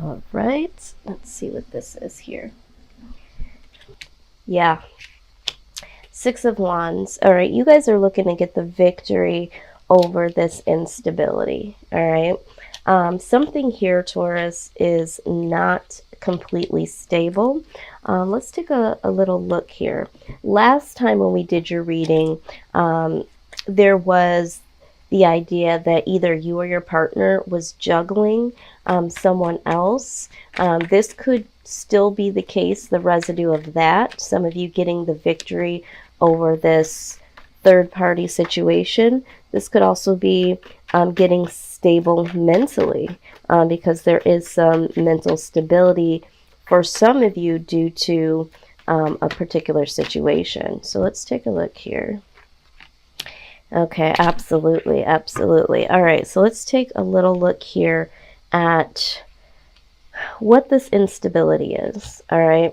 All right, let's see what this is here. Yeah, Six of Wands. All right, you guys are looking to get the victory over this instability. All right, something here, Taurus, is not completely stable. Let's take a little look here. Last time when we did your reading, there was the idea that either you or your partner was juggling someone else. This could still be the case, the residue of that. Some of you getting the victory over this third-party situation. This could also be getting stable mentally because there is some mental stability for some of you due to a particular situation. So let's take a look here. Okay, absolutely, absolutely. All right, so let's take a little look here at what this instability is. All right.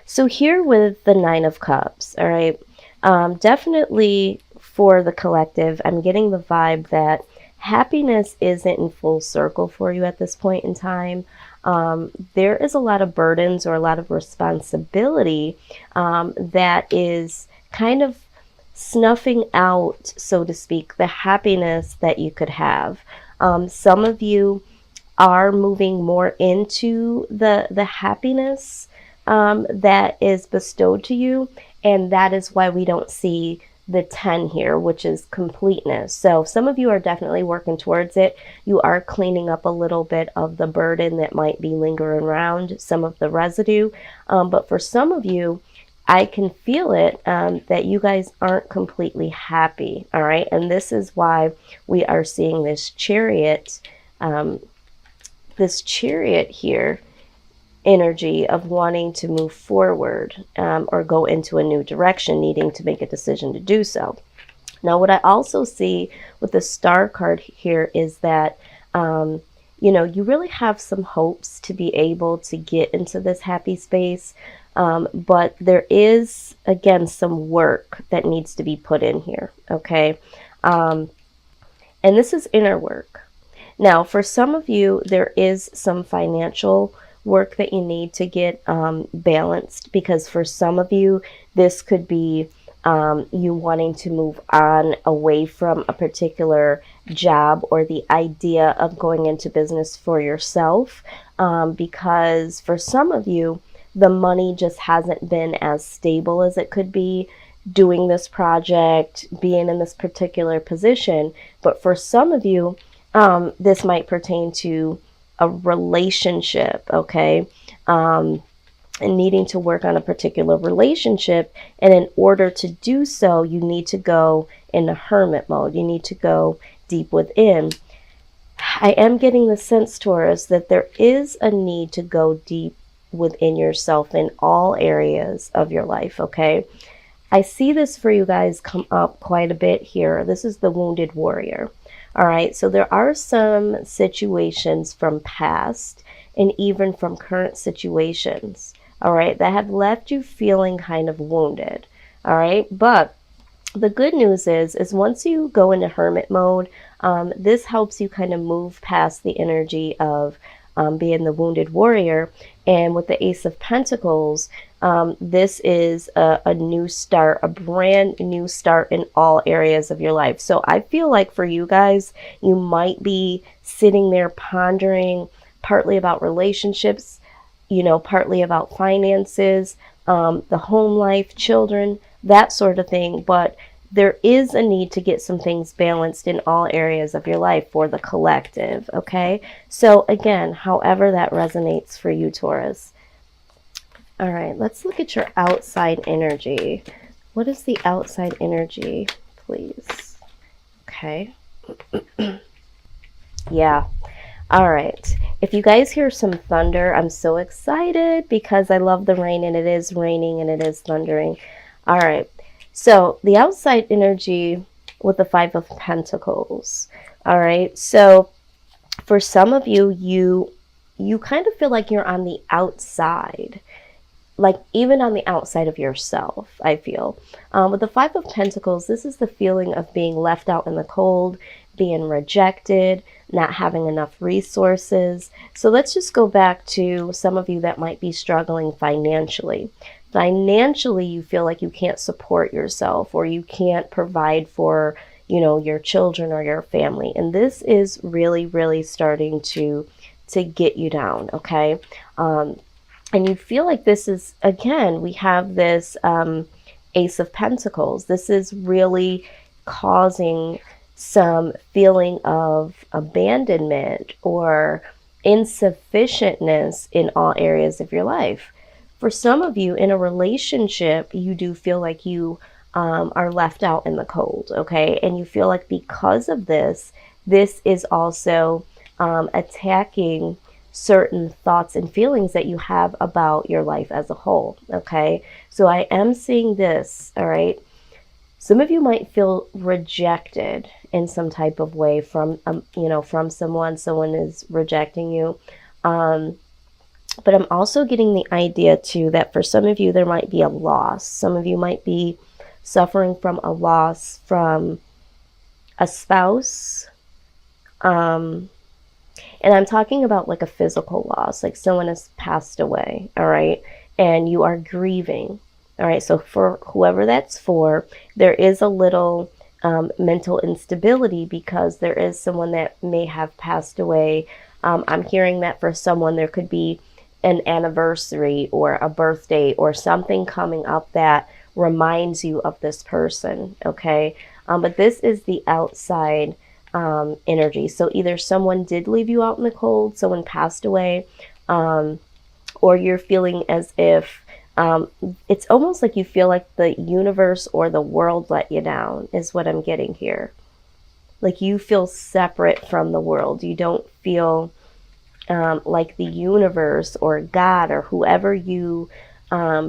So here with the Nine of Cups, all right, definitely for the collective, I'm getting the vibe that happiness isn't in full circle for you at this point in time. There is a lot of burdens or a lot of responsibility that is kind of snuffing out, so to speak, the happiness that you could have. Some of you are moving more into the happiness that is bestowed to you, and that is why we don't see the 10 here, which is completeness. So some of you are definitely working towards it. You are cleaning up a little bit of the burden that might be lingering around, some of the residue, but for some of you, I can feel it that you guys aren't completely happy. All right, and this is why we are seeing this chariot here energy of wanting to move forward or go into a new direction, needing to make a decision to do so. Now, what I also see with the Star card here is that, you know, you really have some hopes to be able to get into this happy space. But there is, again, some work that needs to be put in here, okay? And this is inner work. Now, for some of you, there is some financial work that you need to get balanced, because for some of you, this could be you wanting to move on away from a particular job or the idea of going into business for yourself, because for some of you, the money just hasn't been as stable as it could be doing this project, being in this particular position. But for some of you, this might pertain to a relationship, okay? And needing to work on a particular relationship. And in order to do so, you need to go in a hermit mode. You need to go deep within. I am getting the sense, Taurus, that there is a need to go deep within yourself in all areas of your life, okay? I see this for you guys come up quite a bit here. This is the wounded warrior. All right, so there are some situations from past and even from current situations, all right, that have left you feeling kind of wounded, all right? But the good news is once you go into hermit mode, this helps you kind of move past the energy of being the wounded warrior. And with the Ace of Pentacles, this is a new start, a brand new start in all areas of your life. So I feel like for you guys, you might be sitting there pondering partly about relationships, you know, partly about finances, the home life, children, that sort of thing. But there is a need to get some things balanced in all areas of your life for the collective, okay? So again, however that resonates for you, Taurus. All right, let's look at your outside energy. What is the outside energy, please? Okay. Yeah. All right. If you guys hear some thunder, I'm so excited because I love the rain, and it is raining and it is thundering. All right. So the outside energy with the Five of Pentacles. All right. So for some of you, you kind of feel like you're on the outside, like even on the outside of yourself, I feel. With the Five of Pentacles, this is the feeling of being left out in the cold, being rejected, not having enough resources. So let's just go back to some of you that might be struggling financially. Financially, you feel like you can't support yourself, or you can't provide for, you know, your children or your family. And this is really, really starting to get you down, okay? And you feel like this is, again, we have this Ace of Pentacles. This is really causing some feeling of abandonment or insufficientness in all areas of your life. For some of you in a relationship, you do feel like you are left out in the cold, okay? And you feel like because of this, this is also attacking certain thoughts and feelings that you have about your life as a whole, okay? So I am seeing this, all right? Some of you might feel rejected in some type of way from, you know, from someone is rejecting you. But I'm also getting the idea too that for some of you, there might be a loss. Some of you might be suffering from a loss from a spouse. And I'm talking about like a physical loss, like someone has passed away, all right? And you are grieving, all right? So for whoever that's for, there is a little mental instability because there is someone that may have passed away. I'm hearing that for someone, there could be an anniversary or a birthday or something coming up that reminds you of this person, okay? But this is the outside energy. So either someone did leave you out in the cold, someone passed away, or you're feeling as if it's almost like you feel like the universe or the world let you down is what I'm getting here. Like you feel separate from the world. You don't feel like the universe or God or whoever you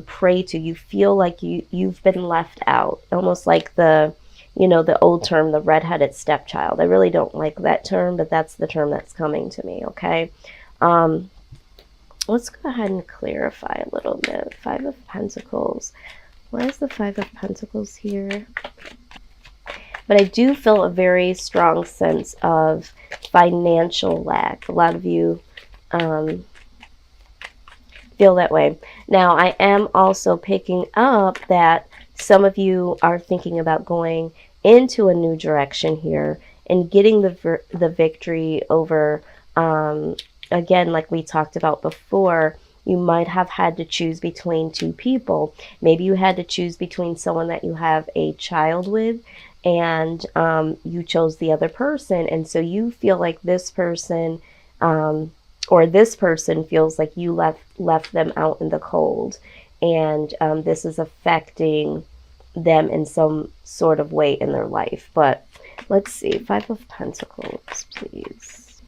pray to, you feel like you've been left out, almost like the, you know, the old term, the redheaded stepchild. I really don't like that term, but that's the term that's coming to me, okay? Let's go ahead and clarify a little bit. Five of Pentacles. Why is the Five of Pentacles here? But I do feel a very strong sense of financial lack. A lot of you feel that way. Now, I am also picking up that some of you are thinking about going into a new direction here and getting the victory over, again, like we talked about before, you might have had to choose between two people. Maybe you had to choose between someone that you have a child with and you chose the other person. And so you feel like this person or this person feels like you left them out in the cold. And this is affecting them in some sort of way in their life. But let's see, Five of Pentacles, please.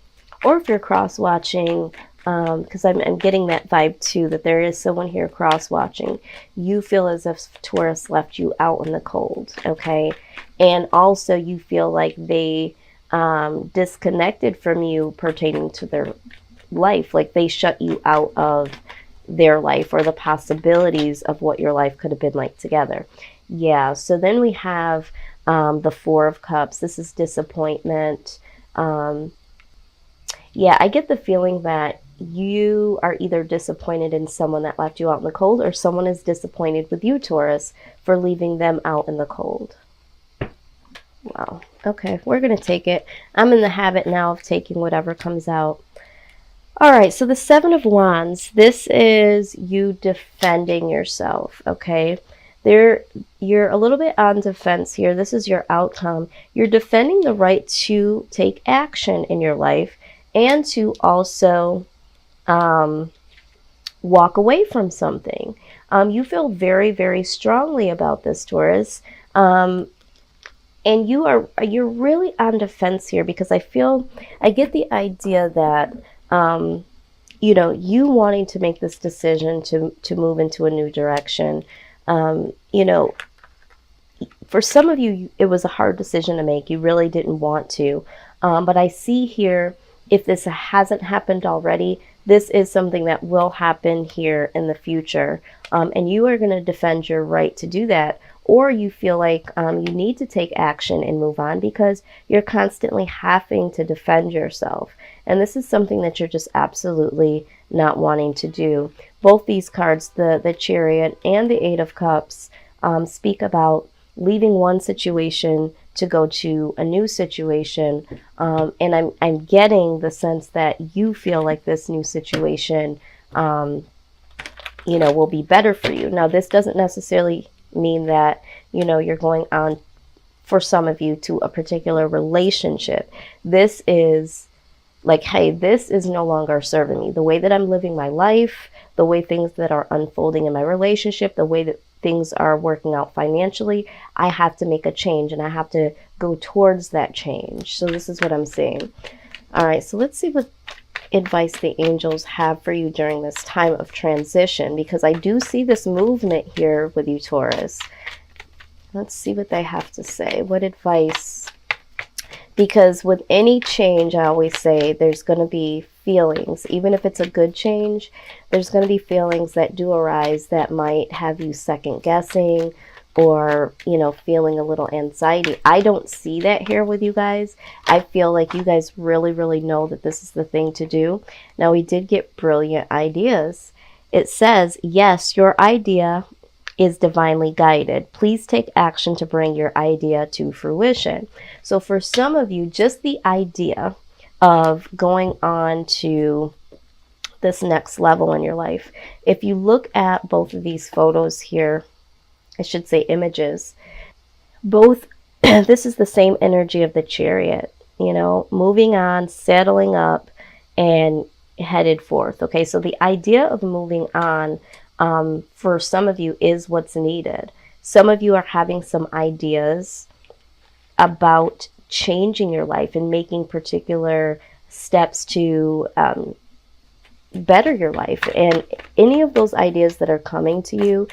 Or if you're cross-watching, because I'm getting that vibe too, that there is someone here cross-watching. You feel as if Taurus left you out in the cold, okay? And also you feel like they disconnected from you pertaining to their life, like they shut you out of their life or the possibilities of what your life could have been like together. Yeah, so then we have the Four of Cups. This is disappointment. Yeah, I get the feeling that you are either disappointed in someone that left you out in the cold, or someone is disappointed with you, Taurus, for leaving them out in the cold. Wow. Okay, we're going to take it. I'm in the habit now of taking whatever comes out. All right, so the Seven of Wands, this is you defending yourself, okay? You're a little bit on defense here. This is your outcome. You're defending the right to take action in your life and to also walk away from something. You feel very, very strongly about this, Taurus. And you're really on defense here because I get the idea that you know, you wanting to make this decision to move into a new direction. You know, for some of you, it was a hard decision to make. You really didn't want to. But I see here, if this hasn't happened already, this is something that will happen here in the future. And you are going to defend your right to do that. or you feel like you need to take action and move on because you're constantly having to defend yourself. And this is something that you're just absolutely not wanting to do. Both these cards, the Chariot and the Eight of Cups, speak about leaving one situation to go to a new situation. And I'm getting the sense that you feel like this new situation, will be better for you. Now, this doesn't necessarily mean that, you're going on, for some of you, to a particular relationship. This is like, hey, this is no longer serving me. The way that I'm living my life, the way things that are unfolding in my relationship, the way that things are working out financially, I have to make a change and I have to go towards that change. So this is what I'm saying. All right, so let's see what advice the angels have for you during this time of transition, because I do see this movement here with you, Taurus. Let's see what they have to say. What advice? Because with any change, I always say there's going to be feelings. Even if it's a good change, there's going to be feelings that do arise that might have you second guessing or, feeling a little anxiety. I don't see that here with you guys. I feel like you guys really, really know that this is the thing to do. Now, we did get brilliant ideas. It says, yes, your idea is divinely guided. Please take action to bring your idea to fruition. So for some of you, just the idea of going on to this next level in your life. If you look at both of these photos here, I should say images, both, this is the same energy of the Chariot, moving on, settling up, and headed forth. Okay, so the idea of moving on, for some of you, is what's needed. Some of you are having some ideas about changing your life and making particular steps to better your life. And any of those ideas that are coming to you,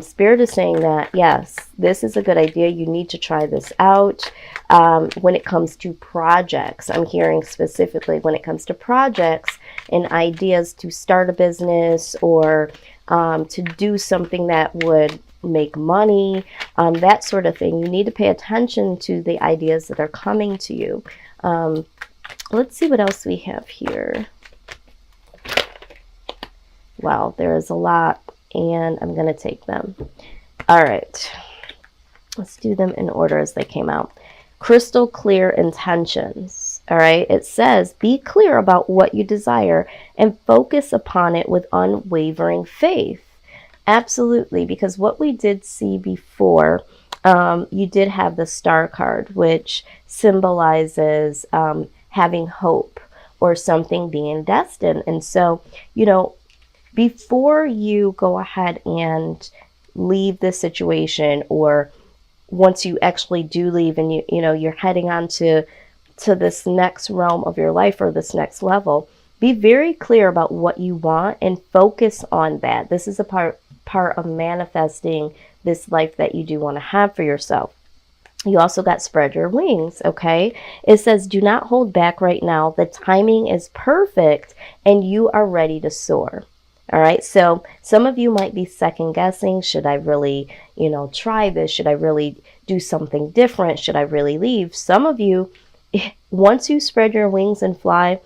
Spirit is saying that, yes, this is a good idea. You need to try this out. When it comes to projects, I'm hearing specifically when it comes to projects and ideas to start a business or to do something that would make money, that sort of thing. You need to pay attention to the ideas that are coming to you. Let's see what else we have here. Wow, there is a lot, and I'm going to take them. All right. Let's do them in order as they came out. Crystal clear intentions. All right. It says, be clear about what you desire and focus upon it with unwavering faith. Absolutely. Because what we did see before, you did have the Star card, which symbolizes having hope or something being destined. And so, before you go ahead and leave this situation, or once you actually do leave and you're heading on to this next realm of your life or this next level, be very clear about what you want and focus on that. This is a part of manifesting this life that you do want to have for yourself. You also got spread your wings, okay? It says, do not hold back right now. The timing is perfect and you are ready to soar. All right, so some of you might be second guessing. Should I really, try this? Should I really do something different? Should I really leave? Some of you, once you spread your wings and fly,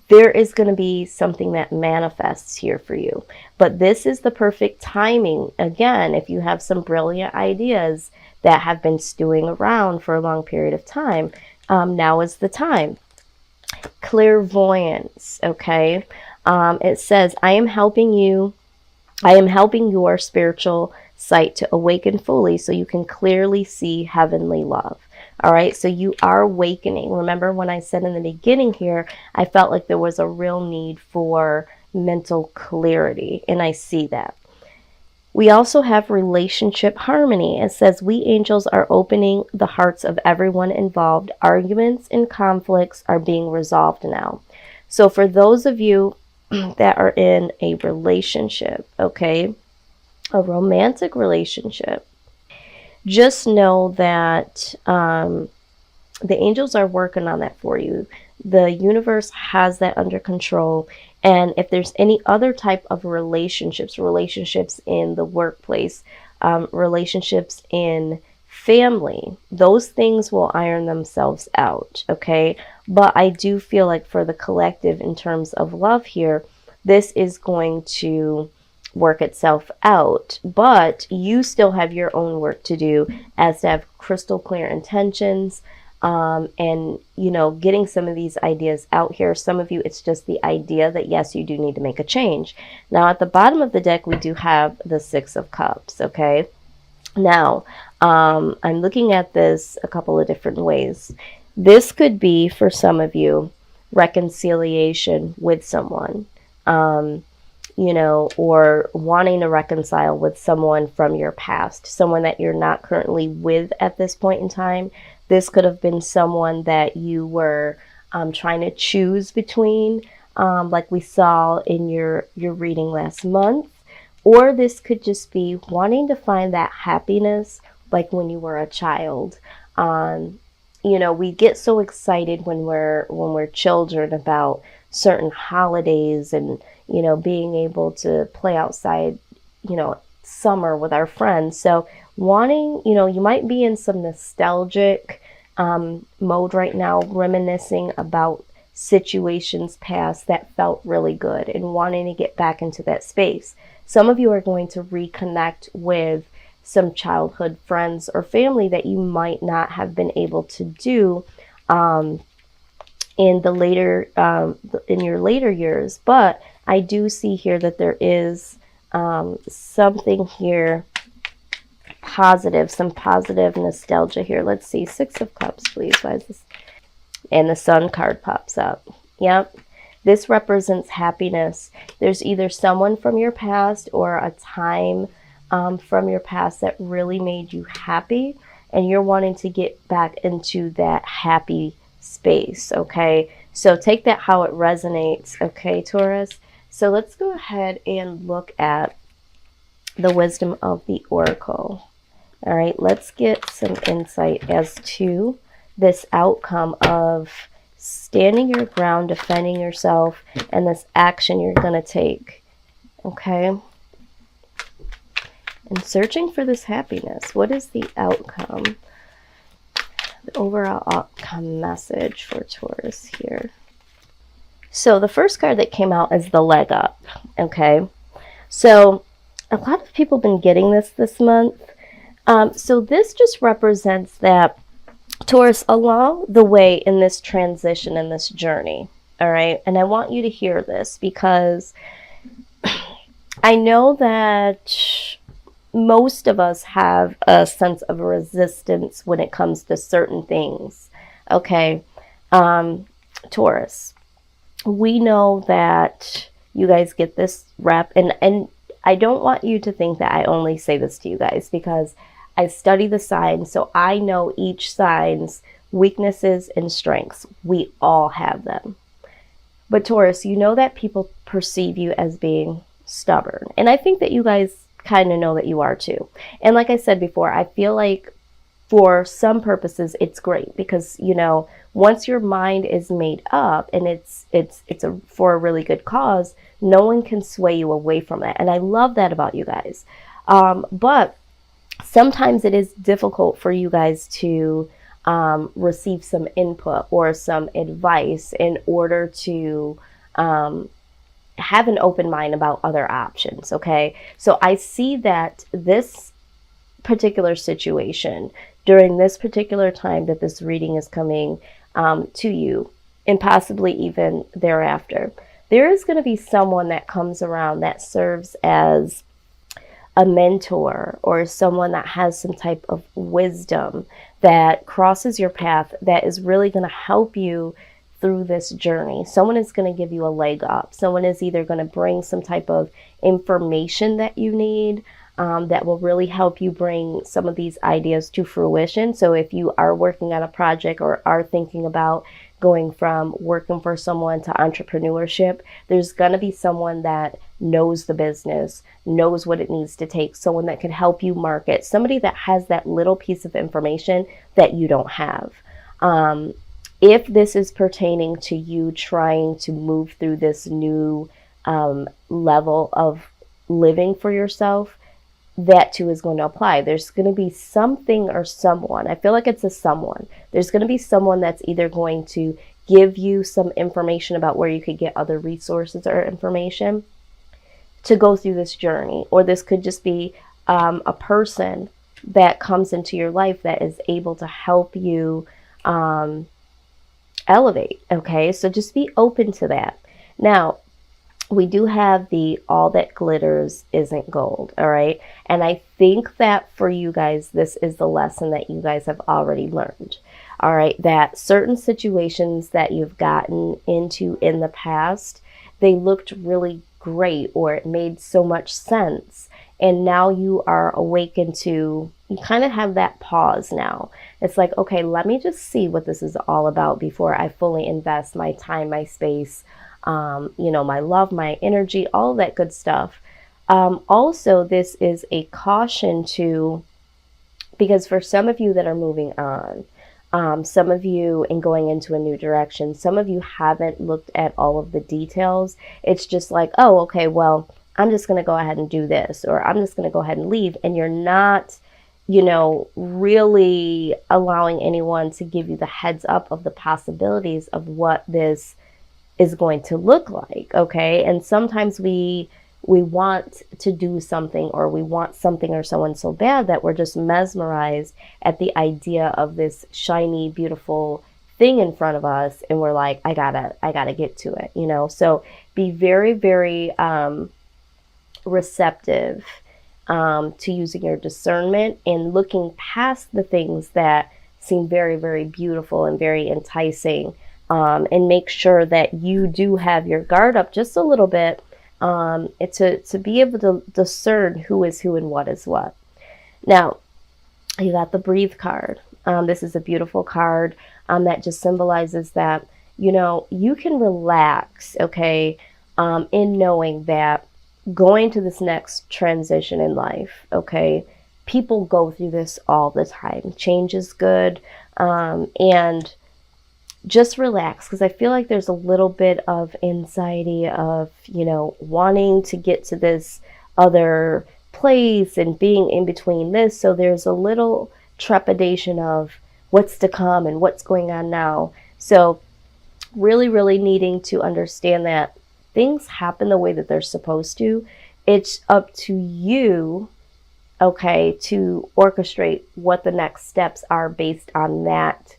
there is going to be something that manifests here for you. But this is the perfect timing. Again, if you have some brilliant ideas that have been stewing around for a long period of time, now is the time. Clairvoyance, okay? It says, I am helping your spiritual sight to awaken fully so you can clearly see heavenly love. All right, so you are awakening. Remember when I said in the beginning here, I felt like there was a real need for mental clarity, and I see that. We also have relationship harmony. It says, we angels are opening the hearts of everyone involved. Arguments and conflicts are being resolved now. So for those of you that are in a relationship, okay, a romantic relationship, just know that the angels are working on that for you. The universe has that under control. And if there's any other type of relationships in the workplace, relationships in family, those things will iron themselves out, okay? But I do feel like for the collective, in terms of love here, this is going to work itself out, but you still have your own work to do, as to have crystal clear intentions, and, you know, getting some of these ideas out here. Some of you, it's just the idea that, yes, you do need to make a change. Now, at the bottom of the deck, we do have the Six of Cups, okay? Now, I'm looking at this a couple of different ways. This could be, for some of you, reconciliation with someone, you know, or wanting to reconcile with someone from your past, someone that you're not currently with at this point in time. This could have been someone that you were trying to choose between, like we saw in your reading last month. Or this could just be wanting to find that happiness like when you were a child. You know, we get so excited when we're children about certain holidays, and, you know, being able to play outside, you know, summer with our friends. So wanting, you know, you might be in some nostalgic mode right now, reminiscing about situations past that felt really good and wanting to get back into that space. Some of you are going to reconnect with some childhood friends or family that you might not have been able to do in the later in your later years. But I do see here that there is something here positive, some positive nostalgia here. Let's see, Six of Cups, please. Why is this? And the Sun card pops up. Yep. This represents happiness. There's either someone from your past or a time from your past that really made you happy, and you're wanting to get back into that happy space, okay? So take that how it resonates, okay, Taurus? So let's go ahead and look at the wisdom of the Oracle. All right, let's get some insight as to this outcome of standing your ground, defending yourself, and this action you're going to take, okay? And searching for this happiness. What is the outcome? The overall outcome message for Taurus here. So the first card that came out is the leg up, okay? So a lot of people have been getting this month. So this just represents that, Taurus, along the way in this transition, in this journey, all right? And I want you to hear this, because I know that most of us have a sense of resistance when it comes to certain things, okay? Taurus, we know that you guys get this rep, and I don't want you to think that I only say this to you guys, because I study the signs, so I know each sign's weaknesses and strengths. We all have them. But Taurus, you know that people perceive you as being stubborn. And I think that you guys kind of know that you are too. And like I said before, I feel like for some purposes it's great, because, you know, once your mind is made up and it's for a really good cause, no one can sway you away from that. And I love that about you guys. But sometimes it is difficult for you guys to receive some input or some advice in order to have an open mind about other options, okay? So I see that this particular situation, during this particular time that this reading is coming to you, and possibly even thereafter, there is going to be someone that comes around that serves as a mentor, or someone that has some type of wisdom that crosses your path, that is really going to help you through this journey. Someone is going to give you a leg up. Someone is either going to bring some type of information that you need, that will really help you bring some of these ideas to fruition. So if you are working on a project or are thinking about going from working for someone to entrepreneurship, there's going to be someone that knows the business, knows what it needs to take, someone that can help you market, somebody that has that little piece of information that you don't have. If this is pertaining to you trying to move through this new level of living for yourself, that too is going to apply. There's going to be something or someone, I feel like it's a someone. There's going to be someone that's either going to give you some information about where you could get other resources or information to go through this journey. Or this could just be a person that comes into your life that is able to help you elevate. Okay, so just be open to that. Now, we do have the all that glitters isn't gold. All right. And I think that for you guys, this is the lesson that you guys have already learned. All right. That certain situations that you've gotten into in the past, they looked really great, or it made so much sense. And now you are awakened to, you kind of have that pause now. It's like, okay, let me just see what this is all about before I fully invest my time, my space, my love, my energy, all that good stuff. Also, this is a caution to, because for some of you that are moving on, some of you in going into a new direction, some of you haven't looked at all of the details. It's just like, oh, okay, well, I'm just going to go ahead and do this, or I'm just going to go ahead and leave. And you're not, really allowing anyone to give you the heads up of the possibilities of what this is going to look like. Okay. And sometimes we want to do something, or we want something or someone so bad that we're just mesmerized at the idea of this shiny, beautiful thing in front of us. And we're like, I gotta get to it, So be very, very receptive to using your discernment and looking past the things that seem very, very beautiful and very enticing. And make sure that you do have your guard up just a little bit to be able to discern who is who and what is what. Now, you got the Breathe card. This is a beautiful card that just symbolizes that, you can relax, okay, in knowing that going to this next transition in life, okay, people go through this all the time. Change is good, and just relax, because I feel like there's a little bit of anxiety of, wanting to get to this other place and being in between this. So there's a little trepidation of what's to come and what's going on now. So really, really needing to understand that things happen the way that they're supposed to. It's up to you, okay, to orchestrate what the next steps are based on that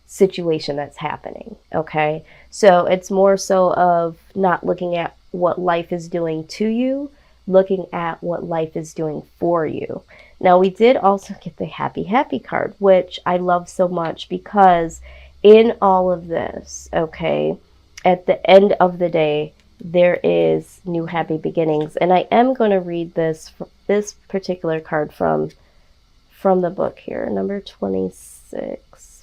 situation that's happening. Okay, so it's more so of not looking at what life is doing to you, looking at what life is doing for you. Now, we did also get the happy card, which I love so much, because in all of this, okay, at the end of the day, there is new happy beginnings. And I am going to read this particular card from the book here, number 26.